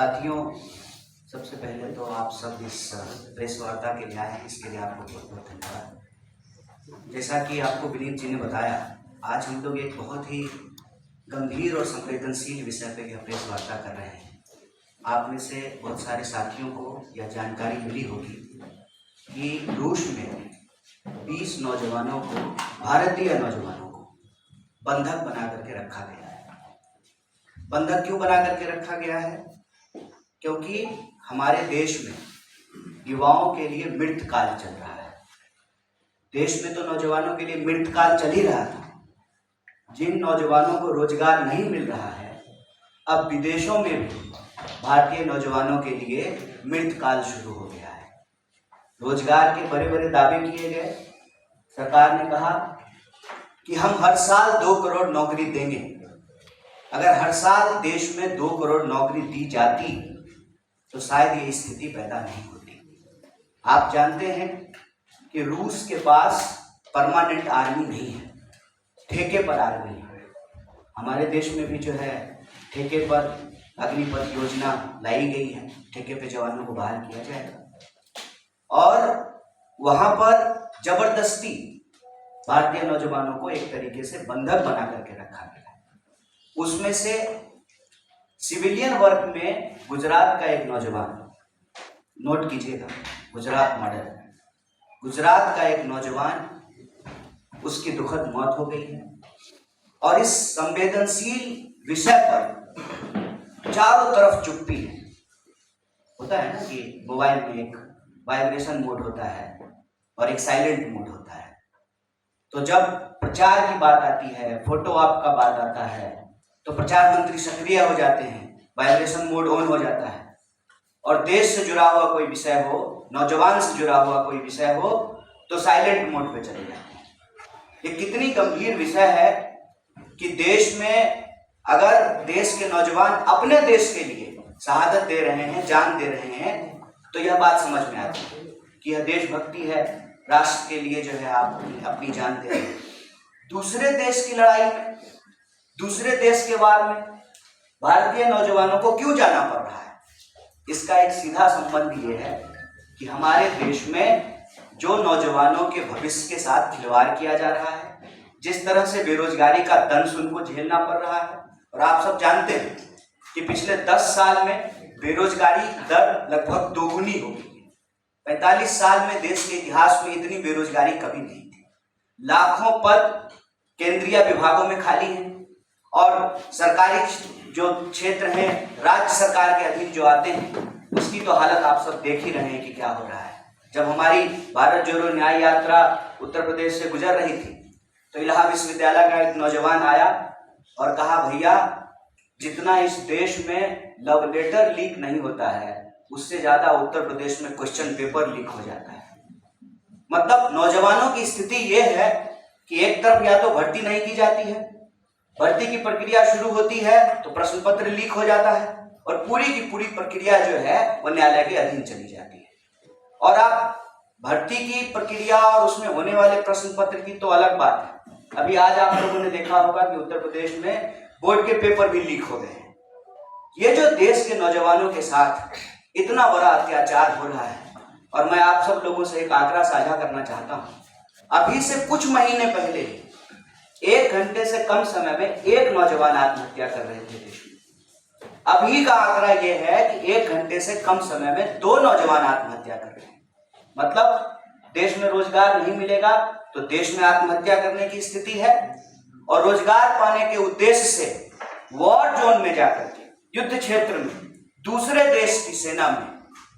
साथियों, सबसे पहले तो आप सब इस प्रेस वार्ता के लिए आए हैं, इसके लिए आपको बहुत बहुत धन्यवाद। जैसा कि आपको विनीत जी ने बताया, आज हम लोग एक बहुत ही गंभीर और संवेदनशील विषय पर यह प्रेस वार्ता कर रहे हैं। आप में से बहुत सारे साथियों को यह जानकारी मिली होगी कि रूस में 20 नौजवानों को, भारतीय नौजवानों को बंधक बना करके रखा गया है। बंधक क्यों बना करके रखा गया है? क्योंकि हमारे देश में युवाओं के लिए मृतकाल चल रहा है। देश में तो नौजवानों के लिए मृतकाल चल ही रहा था। जिन नौजवानों को रोजगार नहीं मिल रहा है, अब विदेशों में भी भारतीय नौजवानों के लिए मृतकाल शुरू हो गया है। रोजगार के बड़े बड़े दावे किए गए। सरकार ने कहा कि हम हर साल 2 करोड़ नौकरी देंगे। अगर हर साल देश में 2 करोड़ नौकरी दी जाती तो शायद ये स्थिति पैदा नहीं होती। आप जानते हैं कि रूस के पास परमानेंट आर्मी नहीं है, ठेके पर आर्मी है। हमारे देश में भी जो है ठेके पर अग्निपथ योजना लाई गई है, ठेके पे जवानों को बहाल किया जाएगा और वहां पर जबरदस्ती भारतीय नौजवानों को एक तरीके से बंधक बना करके रखा गया है। उसमें से सिविलियन वर्क में गुजरात का एक नौजवान, नोट कीजिएगा, गुजरात मॉडल, गुजरात का एक नौजवान, उसकी दुखद मौत हो गई है। और इस संवेदनशील विषय पर चारों तरफ चुप्पी है। होता है ना कि मोबाइल में एक वाइब्रेशन मोड होता है और एक साइलेंट मोड होता है। तो जब प्रचार की बात आती है, फोटो आप का बात आता है, तो प्रचार मंत्री सक्रिय हो जाते हैं, वाइब्रेशन मोड ऑन हो जाता है। और देश से जुड़ा हुआ कोई विषय हो, नौजवान से जुड़ा हुआ कोई विषय हो, तो साइलेंट मोड पे चले जाते हैं। ये कितनी गंभीर विषय है कि देश में अगर देश के नौजवान अपने देश के लिए शहादत दे रहे हैं, जान दे रहे हैं, तो यह बात समझ में आती है कि यह देशभक्ति है। राष्ट्र के लिए जो है आप अपनी जान दे रहे हैं। दूसरे देश की लड़ाई में, दूसरे देश के वार में भारतीय नौजवानों को क्यों जाना पड़ रहा है? इसका एक सीधा संबंध ये है कि हमारे देश में जो नौजवानों के भविष्य के साथ खिलवाड़ किया जा रहा है, जिस तरह से बेरोजगारी का दंश उनको झेलना पड़ रहा है। और आप सब जानते हैं कि पिछले 10 साल में बेरोजगारी दर लगभग दोगुनी हो गई है। 45 साल में देश के इतिहास में इतनी बेरोजगारी कभी नहीं थी। लाखों पद केंद्रीय विभागों में खाली हैं और सरकारी जो क्षेत्र हैं, राज्य सरकार के अधीन जो आते हैं, उसकी तो हालत आप सब देख ही रहे हैं कि क्या हो रहा है। जब हमारी भारत जोड़ो न्याय यात्रा उत्तर प्रदेश से गुजर रही थी, तो इलाहाबाद विश्वविद्यालय का एक नौजवान आया और कहा, भैया जितना इस देश में लव लेटर लीक नहीं होता है, उससे ज्यादा उत्तर प्रदेश में क्वेश्चन पेपर लीक हो जाता है। मतलब नौजवानों की स्थिति यह है कि एक तरफ या तो भर्ती नहीं की जाती है, भर्ती की प्रक्रिया शुरू होती है तो प्रश्न पत्र लीक हो जाता है और पूरी की पूरी प्रक्रिया जो है वो न्यायालय के अधीन चली जाती है। और आप भर्ती की प्रक्रिया और उसमें होने वाले प्रश्न पत्र की तो अलग बात है। अभी आज आप लोगों ने देखा होगा कि उत्तर प्रदेश में बोर्ड के पेपर भी लीक हो गए हैं। ये जो देश के नौजवानों के साथ इतना बड़ा अत्याचार हो रहा है, और मैं आप सब लोगों से एक आंकड़ा साझा करना चाहता हूं। अभी से कुछ महीने पहले 1 घंटे से कम समय में 1 नौजवान आत्महत्या कर रहे थे देश में। अभी का आंकड़ा यह है कि 1 घंटे से कम समय में 2 नौजवान आत्महत्या कर रहे हैं। मतलब देश में रोजगार नहीं मिलेगा तो देश में आत्महत्या करने की स्थिति है। और रोजगार पाने के उद्देश्य से वॉर जोन में जाकर के, युद्ध क्षेत्र में, दूसरे देश की सेना में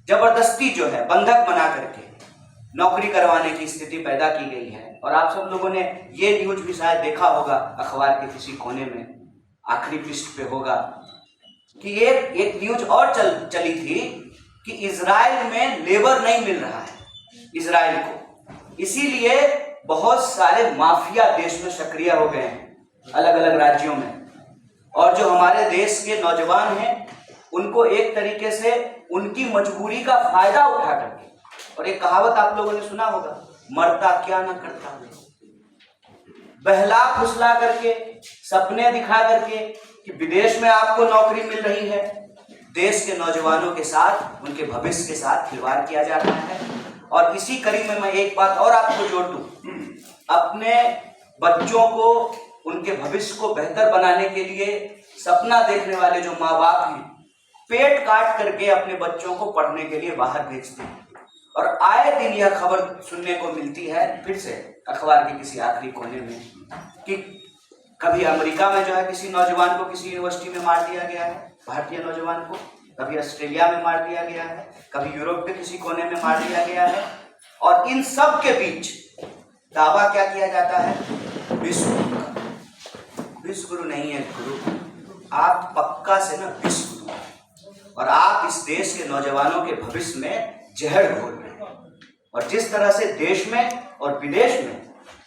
जबरदस्ती जो है बंधक बना करके नौकरी करवाने की स्थिति पैदा की गई है। और आप सब लोगों ने ये न्यूज भी शायद देखा होगा, अखबार के किसी कोने में आखिरी पृष्ठ पे होगा कि एक न्यूज और चली थी कि इजराइल में लेबर नहीं मिल रहा है इजराइल को, इसीलिए बहुत सारे माफिया देश में सक्रिय हो गए हैं अलग अलग राज्यों में। और जो हमारे देश के नौजवान हैं उनको एक तरीके से उनकी मजबूरी का फायदा उठा करके, और एक कहावत आप लोगों ने सुना होगा, मरता क्या ना करता, बहला फुसला करके, सपने दिखा करके कि विदेश में आपको नौकरी मिल रही है, देश के नौजवानों के साथ, उनके भविष्य के साथ खिलवाड़ किया जा रहा है। और इसी कड़ी में मैं एक बात और आपको जोड़ दूं, अपने बच्चों को, उनके भविष्य को बेहतर बनाने के लिए सपना देखने वाले जो माँ बाप हैं, पेट काट करके अपने बच्चों को पढ़ने के लिए बाहर भेजते हैं। और आए दिन यह खबर सुनने को मिलती है, फिर से अखबार के किसी आखिरी कोने में, कि कभी अमेरिका में जो है किसी नौजवान को किसी यूनिवर्सिटी में मार दिया गया है, भारतीय नौजवान को, कभी ऑस्ट्रेलिया में मार दिया गया है, कभी यूरोप के किसी कोने में मार दिया गया है। और इन सब के बीच दावा क्या किया जाता है? विश्व गुरु का। विश्व गुरु नहीं है गुरु, आप पक्का से ना विश्व गुरु हैं। और आप इस देश के नौजवानों के भविष्य में जहर घोल रहे हैं। और जिस तरह से देश में और विदेश में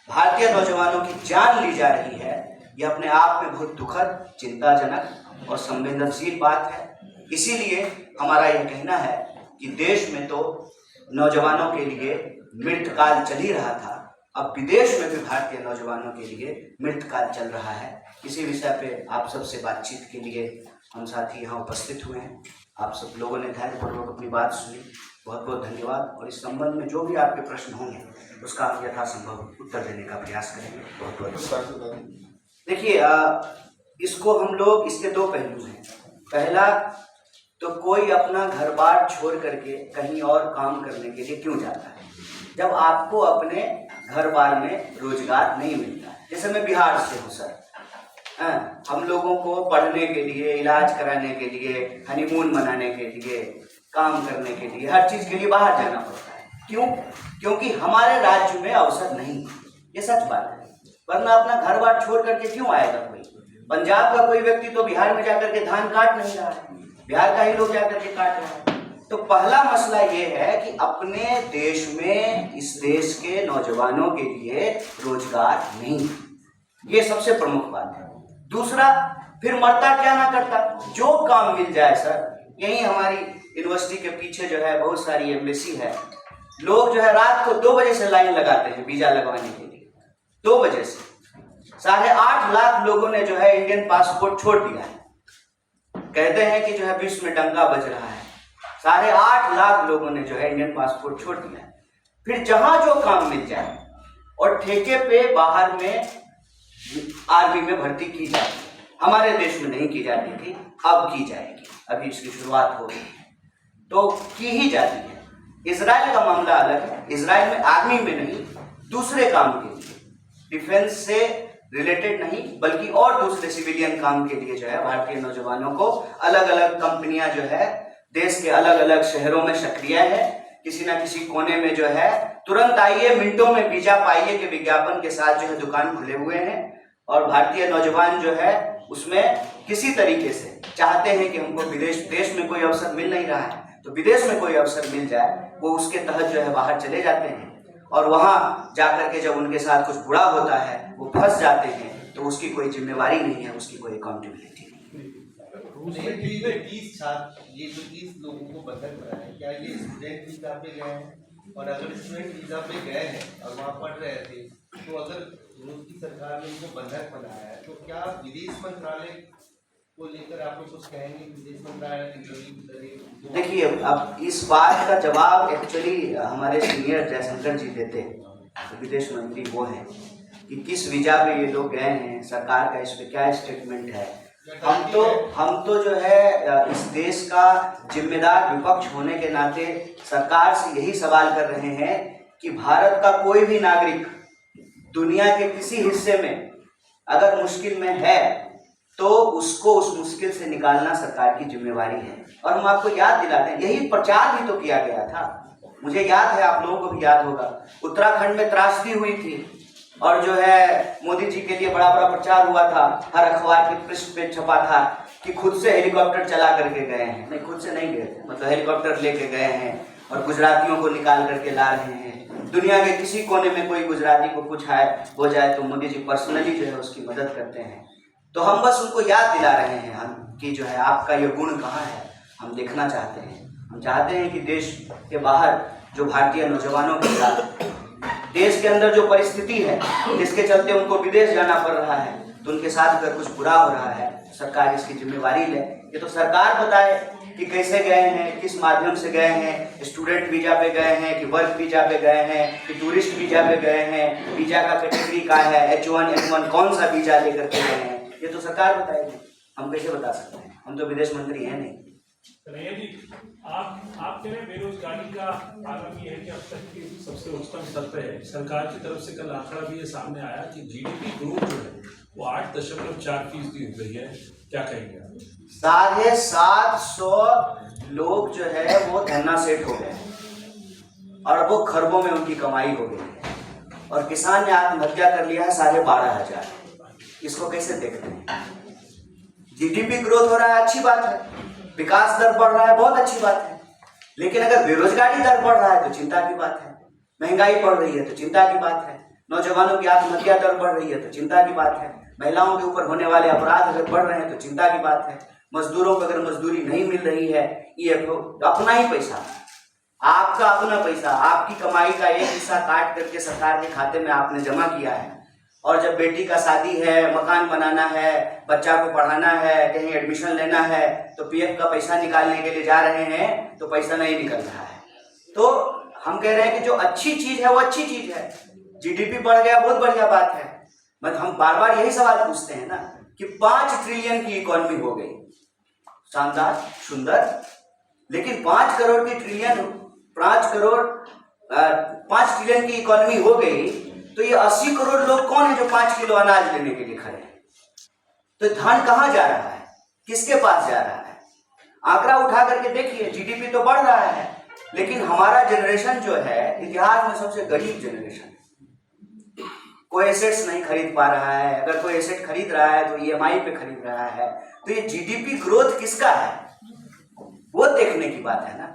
भारतीय नौजवानों की जान ली जा रही है, यह अपने आप में बहुत दुखद, चिंताजनक और संवेदनशील बात है। इसीलिए हमारा यह कहना है कि देश में तो नौजवानों के लिए मृतकाल चल ही रहा था, अब विदेश में भी भारतीय नौजवानों के लिए मृतकाल चल रहा है। इसी विषय पे आप सबसे बातचीत के लिए हम साथी यहाँ उपस्थित हुए हैं। आप सब लोगों ने धैर्यपूर्वक अपनी बात सुनी, बहुत बहुत धन्यवाद। और इस संबंध में जो भी आपके प्रश्न होंगे उसका हम यथासंभव उत्तर देने का प्रयास करेंगे। बहुत बहुत देखिए, इसको हम लोग, इसके दो पहलू हैं। पहला तो कोई अपना घर बार छोड़ करके कहीं और काम करने के लिए क्यों जाता है, जब आपको अपने घर बार में रोजगार नहीं मिलता है। जैसे मैं बिहार से हूँ सर, हम लोगों को पढ़ने के लिए, इलाज कराने के लिए, हनीमून मनाने के लिए, काम करने के लिए, हर चीज के लिए बाहर जाना पड़ता है। क्यों? क्योंकि हमारे राज्य में अवसर नहीं है। ये सच बात है, वरना अपना घर बार छोड़ करके क्यों आएगा कोई? पंजाब का कोई व्यक्ति तो बिहार में जाकर के धान काट नहीं रहा है, बिहार का ही लोग जाकर के काट रहे हैं। तो पहला मसला ये है कि अपने देश में, इस देश के नौजवानों के लिए रोजगार नहीं, ये सबसे प्रमुख बात है। दूसरा, फिर मरता क्या ना करता, जो काम मिल जाए सर। यही हमारी यूनिवर्सिटी के पीछे जो है बहुत सारी एम्बेसी है, लोग जो है रात को 2 बजे से लाइन लगाते हैं वीजा लगवाने के लिए। 2 बजे से 8.5 लाख लोगों ने जो है इंडियन पासपोर्ट छोड़ दिया है। कहते हैं कि जो है विश्व में डंका बज रहा है, 8.5 लाख लोगों ने जो है इंडियन पासपोर्ट छोड़ दिया है। फिर जहां जो काम मिल जाए, और ठेके पे बाहर में आर्मी में भर्ती की जाती है। हमारे देश में नहीं की जाती थी, अब की जाएगी, अभी इसकी शुरुआत हो गई है, तो की ही जाती है। इजराइल का मामला अलग है, इजराइल में आर्मी में नहीं, दूसरे काम के लिए, डिफेंस से रिलेटेड नहीं बल्कि और दूसरे सिविलियन काम के लिए जो है भारतीय नौजवानों को अलग अलग कंपनियां जो है देश के अलग अलग शहरों में सक्रिय है। किसी न किसी कोने में जो है तुरंत आइए, मिनटों में वीजा पाइए के विज्ञापन के साथ जो है दुकान खुले हुए हैं। और भारतीय नौजवान जो है उसमें किसी तरीके से चाहते हैं कि हमको देश में कोई अवसर मिल नहीं रहा है, तो विदेश में कोई अवसर मिल जाए, वो उसके तहत जो है बाहर चले जाते हैं। और वहां जाकर के जब उनके साथ कुछ बुरा होता है, वो फंस जाते हैं, तो उसकी कोई जिम्मेवारी नहीं है, उसकी कोई अकाउंटेबिलिटी नहीं है। ये जो 30 लोगों को बंधक बनाया, क्या ये स्टूडेंट वीजा पे गए हैं? और अगर स्टूडेंट वीजा पे गए हैं और वहाँ पढ़ रहे थे, तो अगर रूस की सरकार ने उनको बंधक बनाया है, तो क्या विदेश मंत्रालय को लेकर आप लोग कुछ कहेंगे? विदेश मंत्रालय देखिए, अब इस बात का जवाब एक्चुअली हमारे सीनियर जयशंकर जी देते हैं, तो विदेश मंत्री वो हैं, कि किस वीजा पे ये लोग गए हैं, सरकार का इस पे क्या स्टेटमेंट है। हम तो जो है इस देश का जिम्मेदार विपक्ष होने के नाते सरकार से यही सवाल कर रहे हैं कि भारत का कोई भी नागरिक दुनिया के किसी हिस्से में अगर मुश्किल में है, तो उसको उस मुश्किल से निकालना सरकार की जिम्मेवारी है। और हम आपको याद दिलाते हैं, यही प्रचार भी तो किया गया था, मुझे याद है, आप लोगों को भी याद होगा, उत्तराखंड में त्रासदी हुई थी और जो है मोदी जी के लिए बड़ा बड़ा प्रचार हुआ था, हर अखबार के पृष्ठ पे छपा था कि खुद से हेलीकॉप्टर चला करके गए हैं। नहीं, खुद से नहीं गए थे, मतलब हेलीकॉप्टर लेके गए हैं और गुजरातियों को निकाल करके ला रहे हैं। दुनिया के किसी कोने में कोई गुजराती को कुछ हो जाए तो मोदी जी पर्सनली जो है उसकी मदद करते हैं। तो हम बस उनको याद दिला रहे हैं हम कि जो है आपका ये गुण कहाँ है, हम देखना चाहते हैं। हम चाहते हैं कि देश के बाहर जो भारतीय नौजवानों के साथ देश के अंदर जो परिस्थिति है, जिसके चलते उनको विदेश जाना पड़ रहा है, तो उनके साथ अगर कुछ बुरा हो रहा है, सरकार इसकी जिम्मेवारी ले। ये तो सरकार बताए कि कैसे गए हैं, किस माध्यम से गए हैं, स्टूडेंट वीजा पे गए हैं कि वर्क वीजा पे गए हैं कि टूरिस्ट वीजा पे गए हैं, वीजा का कैटेगरी क्या है, H1N1 कौन सा वीजा लेकर के गए हैं, ये तो सरकार बताएगी, हम कैसे बता सकते हैं, हम तो विदेश मंत्री हैं नहीं। कन्हैया जी, आप कह रहे हैं बेरोजगारी का आलम ये है कि अब तक की सबसे उच्चतम स्तर पे है। सरकार की तरफ से कल आंकड़ा भी ये सामने आया कि जीडीपी ग्रोथ जो है वो 8.4% हो गई है। क्या कहेंगे आप? 750 लोग जो है वो धन्ना सेठ हो गए, अरबों खरबों में उनकी कमाई हो गई है, और किसान ने आत्महत्या कर लिया है 12,500। इसको कैसे देखते हैं? जीडीपी ग्रोथ हो रहा है, अच्छी बात है, विकास दर बढ़ रहा है, बहुत अच्छी बात है, लेकिन अगर बेरोजगारी दर बढ़ रहा है तो चिंता की बात है, महंगाई बढ़ रही है तो चिंता की बात है, नौजवानों की आत्महत्या दर बढ़ रही है तो चिंता की बात है, महिलाओं के ऊपर होने वाले अपराध अगर बढ़ रहे हैं तो चिंता की बात है, मजदूरों को अगर मजदूरी नहीं मिल रही है, ये अपना ही पैसा, आपका अपना पैसा, आपकी कमाई का एक हिस्सा काट करके सरकार के खाते में आपने जमा किया है, और जब बेटी का शादी है, मकान बनाना है, बच्चा को पढ़ाना है, कहीं एडमिशन लेना है, तो पीएफ का पैसा निकालने के लिए जा रहे हैं तो पैसा नहीं निकल रहा है। तो हम कह रहे हैं कि जो अच्छी चीज है वो अच्छी चीज है, जीडीपी बढ़ गया, बहुत बढ़िया बात है, मतलब हम बार बार यही सवाल पूछते हैं ना कि 5 ट्रिलियन की इकोनॉमी हो गई, शानदार, सुंदर, लेकिन 5 ट्रिलियन की इकोनॉमी हो गई तो ये 80 करोड़ लोग कौन है जो 5 किलो अनाज लेने के लिए खड़े हैं? तो धन कहाँ जा रहा है, किसके पास जा रहा है? आंकड़ा उठा करके देखिए, जीडीपी तो बढ़ रहा है, लेकिन हमारा जनरेशन जो है इतिहास में सबसे गरीब जनरेशन, कोई एसेट्स नहीं खरीद पा रहा है, अगर कोई एसेट खरीद रहा है तो ईएमआई पे खरीद रहा है, तो ये जीडीपी ग्रोथ किसका है वो देखने की बात है ना।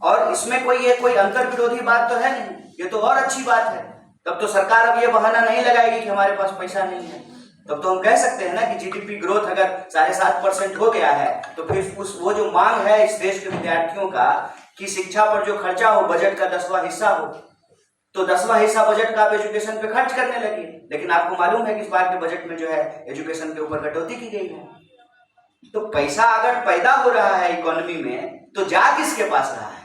और इसमें कोई अंतर विरोधी बात तो है नहीं, ये तो और अच्छी बात है। तब तो सरकार अब ये बहाना नहीं लगाएगी कि हमारे पास पैसा नहीं है, तब तो हम कह सकते हैं ना कि जीडीपी ग्रोथ अगर 7.5% हो गया है तो फिर वो जो मांग है इस देश के विद्यार्थियों का कि शिक्षा पर जो खर्चा हो बजट का 10वां हिस्सा हो, तो 10वां हिस्सा बजट का आप एजुकेशन पे खर्च करने लगे। लेकिन आपको मालूम है कि इस बार के बजट में जो है एजुकेशन के ऊपर कटौती की गई है। तो पैसा अगर पैदा हो रहा है इकोनॉमी में तो जा किसके पास रहा है?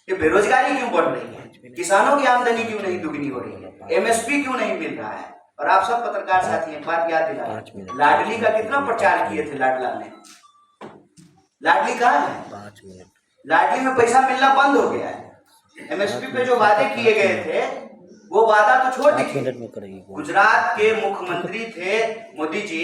ये बेरोजगारी क्यों बढ़ रही है? किसानों की आमदनी क्यों नहीं दुगनी हो रही है? एमएसपी क्यों नहीं मिल रहा है? और आप सब पत्रकार साथी एक बात याद दिलाएं, लाडली का कितना प्रचार किए थे लाडला ने, लाडली कहाँ है? 5 मिनट। लाडली में पैसा मिलना बंद हो गया है। एमएसपी पे जो वादे किए गए थे वो वादा तो छोड़ दीजिए। गुजरात के मुख्यमंत्री थे मोदी जी,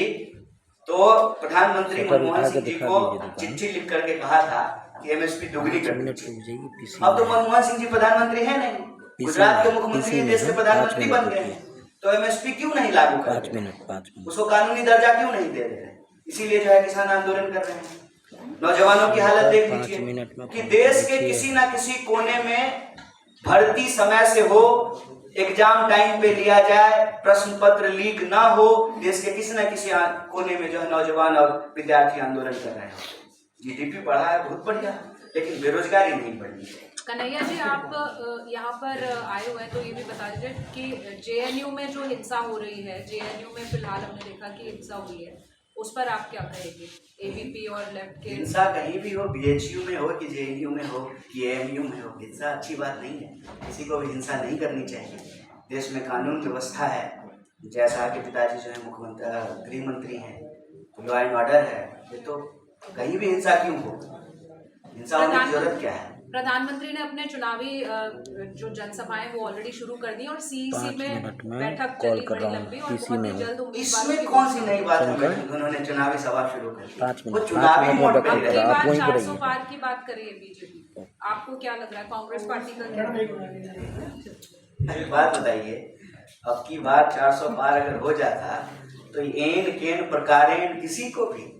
तो प्रधानमंत्री मनमोहन सिंह जी को चिट्ठी लिख करके कहा था कि एमएसपी दोगुनी कर दीजिए। अब तो मनमोहन सिंह जी प्रधानमंत्री है नहीं, गुजरात के मुख्यमंत्री देश के प्रधानमंत्री बन गए हैं, तो एमएसपी क्यों नहीं लागू कर रहे? उसको कानूनी दर्जा क्यों नहीं दे रहे? इसीलिए जो है किसान आंदोलन कर रहे हैं। नौजवानों की हालत देख लीजिए कि देश के किसी ना किसी कोने में भर्ती समय से हो, एग्जाम टाइम पे लिया जाए, प्रश्न पत्र लीक ना हो, देश के किसी न किसी कोने में जो है नौजवान और विद्यार्थी आंदोलन कर रहे हैं। जीडीपी बढ़ा है, बहुत बढ़िया, लेकिन बेरोजगारी नहीं बढ़ी है। कन्हैया जी, आप यहाँ पर आए हुए हैं तो ये भी बता दीजिए कि जेएनयू में जो हिंसा हो रही है, जेएनयू में फिलहाल हमने देखा कि हिंसा हुई है, उस पर आप क्या कहेंगे? एबीपी और लेफ्ट के हिंसा कहीं भी हो, बीएचयू में हो कि जेएनयू में हो कि एएमयू में हो, हिंसा अच्छी बात नहीं है, किसी को भी हिंसा नहीं करनी चाहिए। देश में कानून व्यवस्था है, जैसा कि पिताजी जो है मुख्यमंत्री गृह मंत्री हैं, लॉ एंड ऑर्डर है, ये तो कहीं भी हिंसा क्यों हो? हिंसा होने की जरूरत क्या है? प्रधानमंत्री ने अपने चुनावी जो जनसभाएं वो ऑलरेडी शुरू कर दी और सीईसी में बैठक चली बड़ी लंबी और बहुत ही जल्द उम्मीदवारों इसमें कौन सी नई बात है? उन्होंने चुनावी सभा शुरू कर दी, वो चुनावी मोड पे अगली बार 400 पार की बात करिए बीजेपी, आपको क्या लग रहा है कांग्रेस पार्टी का क्या? एक बात बताइए, अब की बार 400 पार अगर हो जाता तो एन केन प्रकारेण किसी को भी,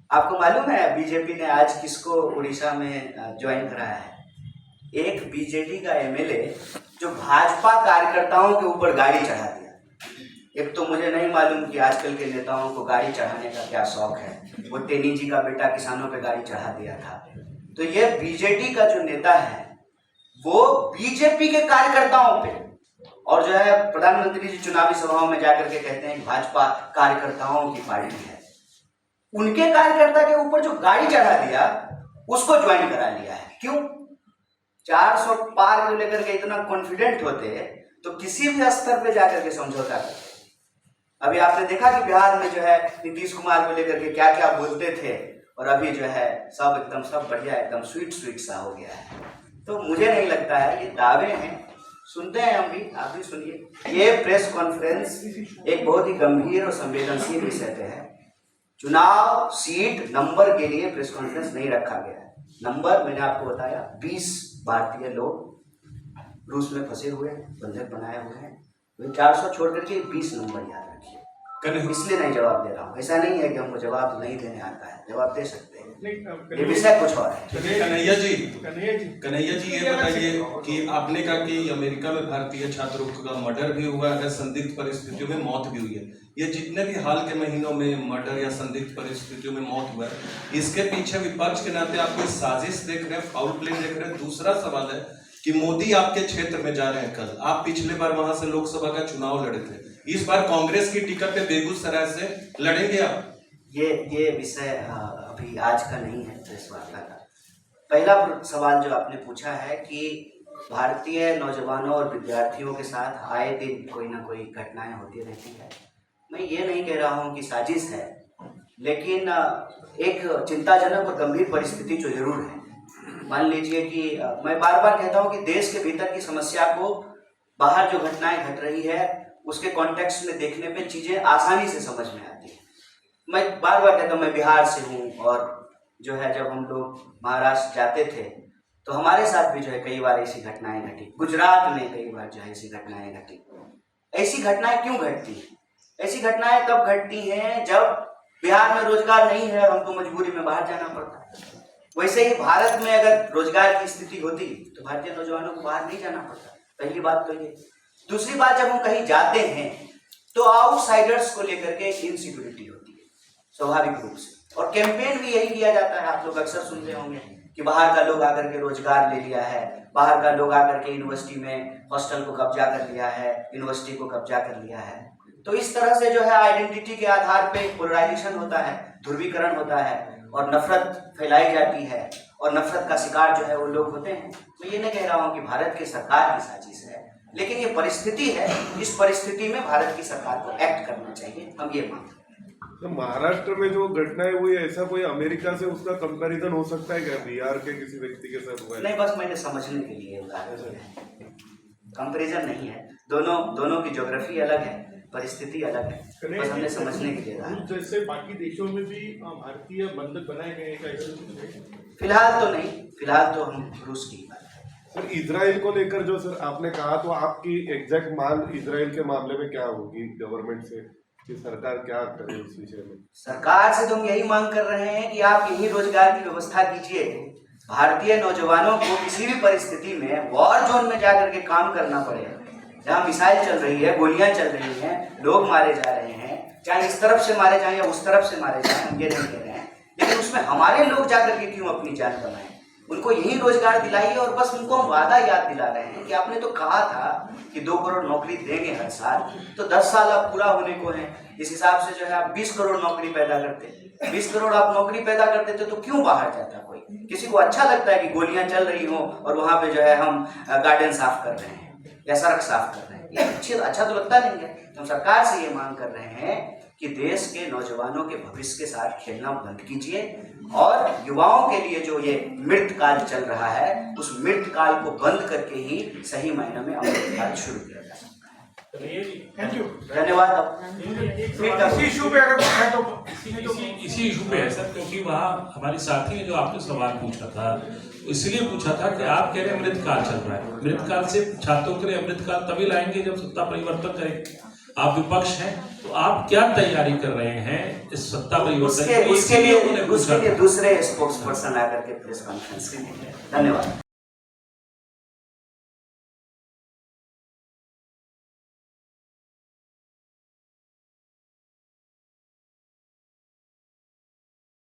आपको मालूम है बीजेपी ने आज किसको उड़ीसा में ज्वाइन कराया है? एक बीजेपी का एमएलए जो भाजपा कार्यकर्ताओं के ऊपर गाड़ी चढ़ा दिया। एक तो मुझे नहीं मालूम कि आजकल के नेताओं को गाड़ी चढ़ाने का क्या शौक है, वो टेनी जी का बेटा किसानों पे गाड़ी चढ़ा दिया था। तो ये बीजेपी का जो नेता है वो बीजेपी के कार्यकर्ताओं पे, और जो है प्रधानमंत्री जी चुनावी सभाओं में जाकर के कहते हैं कि भाजपा कार्यकर्ताओं की पार्टी है। उनके कार्यकर्ता के ऊपर जो गाड़ी चढ़ा दिया उसको ज्वाइन करा लिया है। क्यों? 400 पार को लेकर के इतना कॉन्फिडेंट होते तो किसी भी स्तर पे जाकर के समझौता करते। अभी आपने देखा कि बिहार में जो है नीतीश कुमार को लेकर के क्या क्या बोलते थे, और अभी जो है सब एकदम सब बढ़िया एकदम स्वीट स्वीट सा हो गया है। तो मुझे नहीं लगता है, ये दावे हैं, सुनते हैं हम भी, आप भी सुनिए। ये प्रेस कॉन्फ्रेंस एक बहुत ही गंभीर और संवेदनशील विषय पे है। चुनाव सीट नंबर के लिए प्रेस कॉन्फ्रेंस नहीं रखा गया है। नंबर मैंने आपको बताया, 20 भारतीय लोग रूस में फंसे हुए हैं, बंधक बनाए हुए हैं। 400 छोड़ करके 20 नंबर याद रखिए। इसलिए नहीं जवाब दे रहा हूँ, ऐसा नहीं है कि हमको जवाब नहीं देने आता है, जवाब दे सकते हैं। ये विषय कुछ और है। कन्हैया जी ये बताइए कि आपने कहा कि अमेरिका में भारतीय छात्रों का मर्डर भी हुआ है, संदिग्ध परिस्थितियों में मौत भी हुई है। ये जितने भी हाल के महीनों में मर्डर या संदिग्ध परिस्थितियों में मौत हुआ है, इसके पीछे विपक्ष के नाते आप कोई साजिश देख रहे हैं, फाउल प्ले देख रहे हैं? दूसरा सवाल है कि मोदी आपके क्षेत्र में जा रहे हैं कल, आप पिछले बार वहां से लोकसभा का चुनाव लड़े थे, इस बार कांग्रेस की टिकट पे बेगूसराय से लड़ेंगे आप? ये विषय अभी आज का नहीं है प्रेस वार्ता का। पहला सवाल जो आपने पूछा है कि भारतीय नौजवानों और विद्यार्थियों के साथ आए दिन कोई ना कोई घटनाएं होती रहती है। मैं ये नहीं कह रहा हूँ कि साजिश है, लेकिन एक चिंताजनक और गंभीर परिस्थिति जो जरूर है। मान लीजिए कि मैं बार बार कहता हूँ कि देश के भीतर की समस्या को बाहर जो घटनाएं घट रही है उसके कॉन्टेक्स्ट में देखने पे चीजें आसानी से समझ में आती है। मैं बार बार कहता हूँ, मैं बिहार से हूँ, और जो है जब हम लोग महाराष्ट्र जाते थे तो हमारे साथ भी जो है कई बार ऐसी घटनाएं घटी। गुजरात में कई बार जो है ऐसी घटनाएं घटी। ऐसी घटनाएं क्यों घटती हैं? ऐसी घटनाएं तब घटती हैं जब बिहार में रोजगार नहीं है और हमको मजबूरी में बाहर जाना पड़ता है। वैसे ही भारत में अगर रोजगार की स्थिति होती तो भारतीय नौजवानों को बाहर नहीं जाना पड़ता। पहली बात तो ये। दूसरी बात, जब हम कहीं जाते हैं तो आउटसाइडर्स को लेकर के इनसिक्योरिटी होती है स्वाभाविक रूप से, और कैंपेन भी यही किया जाता है। आप लोग अक्सर सुनते होंगे कि बाहर का लोग आकर के रोजगार ले लिया है, बाहर का लोग आकर के यूनिवर्सिटी में हॉस्टल को कब्जा कर लिया है, यूनिवर्सिटी को कब्जा कर लिया है। तो इस तरह से जो है आइडेंटिटी के आधार पे पोलराइजेशन होता है, ध्रुवीकरण होता है, और नफरत फैलाई जाती है, और नफरत का शिकार जो है वो लोग होते हैं। मैं ये नहीं कह रहा हूँ कि भारत की सरकार की साजिश है, लेकिन ये परिस्थिति है। इस परिस्थिति में भारत की सरकार को एक्ट करना चाहिए, हम ये मानते हैं। तो महाराष्ट्र में जो घटनाएं हुई, ऐसा कोई अमेरिका से उसका कंपैरिजन हो सकता है क्या बिहार के किसी व्यक्ति के साथ हुआ है? नहीं, बस मैंने समझने के लिए कंपैरिजन नहीं है। दोनों की ज्योग्राफी अलग है, परिस्थिति अलग है, बस हमने समझने के लिए कहा। जैसे बाकी देशों में भी भारतीय बंधक बनाए गए हैं? फिलहाल तो नहीं, फिलहाल तो हम रूस की बात करें। सर, इजराइल को लेकर जो सर आपने कहा, तो आपकी एग्जैक्ट मांग इजराइल के मामले में क्या होगी गवर्नमेंट से, कि सरकार क्या करे उस विषय में? सरकार से तो हम यही मांग कर रहे हैं कि आप यही रोजगार की व्यवस्था कीजिए। भारतीय नौजवानों को किसी भी परिस्थिति में वॉर जोन में जाकर के काम करना पड़े, जहाँ मिसाइल चल रही है, गोलियां चल रही हैं, लोग मारे जा रहे हैं, चाहे इस तरफ से मारे जाएं या उस तरफ से मारे जाएं, हम ये नहीं कह रहे हैं, लेकिन उसमें हमारे लोग जाकर के क्यों अपनी जान गंवाएं? उनको यही रोजगार दिलाइए। और बस उनको हम वादा याद दिला रहे हैं कि आपने तो कहा था कि 2 करोड़ नौकरी देंगे हर साल, तो 10 साल अब पूरा होने को है। इस हिसाब से जो है आप 20 करोड़ नौकरी पैदा करते, 20 करोड़ आप नौकरी पैदा करते थे, तो क्यों बाहर जाता कोई? किसी को अच्छा लगता है कि गोलियां चल रही हो और वहां पे जो है हम गार्डन साफ कर रहे हैं या सड़क साफ कर रहे हैं, ये अच्छा तो लगता नहीं है। हम सरकार से ये मांग कर रहे हैं कि देश के नौजवानों के भविष्य के साथ खेलना बंद कीजिए, और युवाओं के लिए जो ये मृत काल चल रहा है, उस मृत काल को बंद करके ही सही मायने में अमृत काल शुरू किया जा सकता है। थैंक यू, धन्यवाद। इसी इशू पे अगर है तो इसी इशू पे है सर, क्योंकि वहाँ हमारी साथी ने जो आपने सवाल पूछा था, इसलिए पूछा था कि आप कह रहे हैं अमृतकाल चल रहा है। अमृतकाल से छात्रों के लिए अमृतकाल तभी लाएंगे जब सत्ता परिवर्तन करेंगे। आप विपक्ष हैं, तो आप क्या तैयारी कर रहे हैं इस सत्ता परिवर्तन उसके लिए दूसरे स्पोक्स पर्सन आकर के प्रेस कॉन्फ्रेंस के लिए। धन्यवाद।